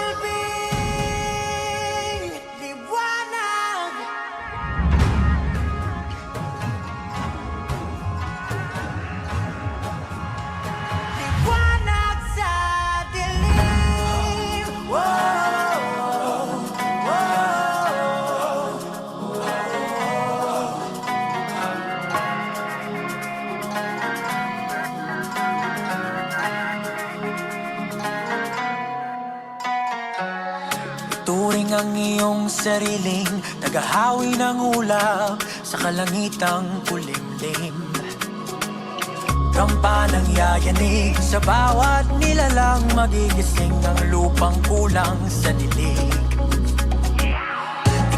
magsilbing liwanag. Liwanag sa dilim. Whoa, turing ang iyong sariling naghahawi ng ulap sa kalangitang kulimlim. Kampanang yayanig sa bawat nilalang, magigising ang lupang kulang sa dilig.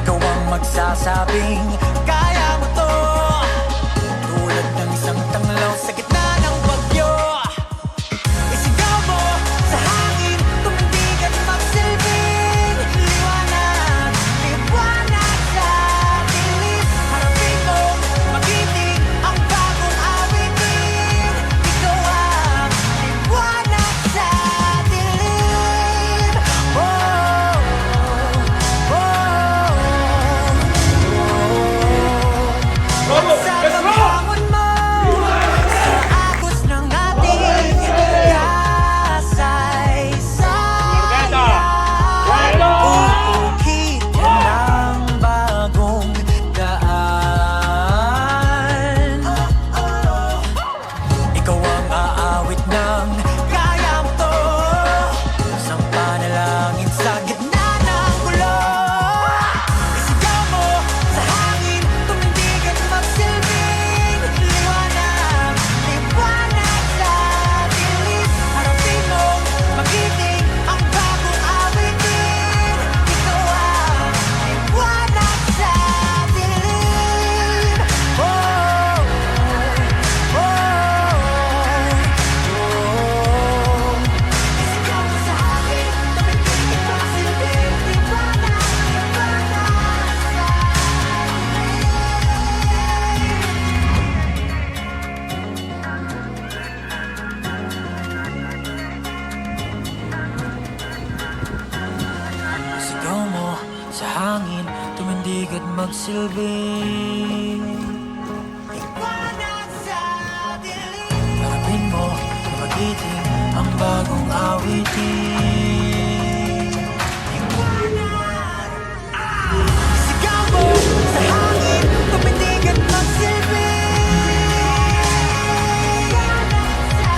Ikaw ang magsasabing kaya mo to, tulad ng isang tanglaw sa gitna ng bagyo. Isigaw mo sa hangin, tumindig at magsilbing liwanag. Liwanag sa dilim, harapin mo, magiting ang bagong awitin. Ikaw ang liwanag sa dilim. Oh, oh, oh. Sa pagbangon mo, sa agos ng ating kasaysayan, uukit ng bagong daan. Ikaw ang aawit ng kaya mo to, isang panalangin sa gitna ng gulo. Isigaw mo sa hangin, tumindig at magsilbing liwanag. Liwanag sa dilim, harapin mo, magiting ang bagong awitin. Ikaw ang liwanag sa dilim. Oh, oh, oh. Isigaw mo sa hangin, tumindig at magsilbing liwanag. Liwanag sa sigaw mo sa hangin, tumindig at magsilbing liwanag sa dilim. Harapin mo, magiting ang bagong awitin. Liwanag. Sigaw mo sa hangin, tumindig at magsilbing liwanag sa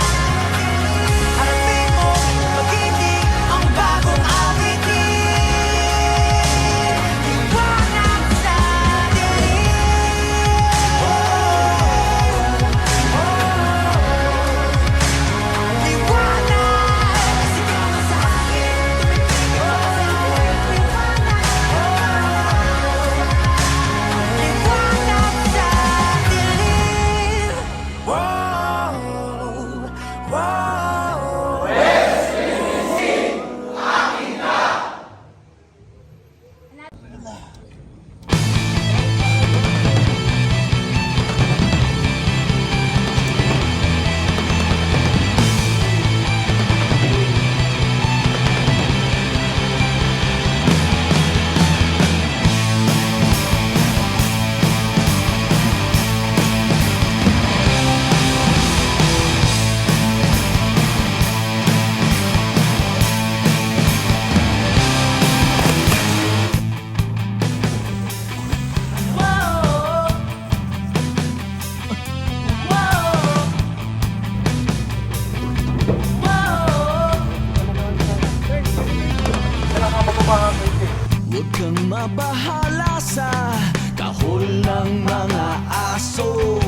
dilim. Harapin mo, magiting ang bagong awitin. Liwanag sa dilim. Oh, oh, liwanag. Sigaw mo sa hangin, tumindig at magsilbing liwanag sa dilim. Wow, wow. Huwag kang mabahala sa kahol ng mga aso.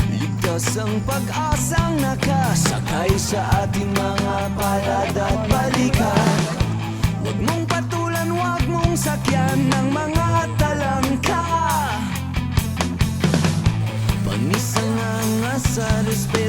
Ligtas ang pag-asang nakasakay sa ating mga palad at balikat. Huwag mong patulan, huwag mong sakyan ng mga talangka. Panis ang angas sa respeto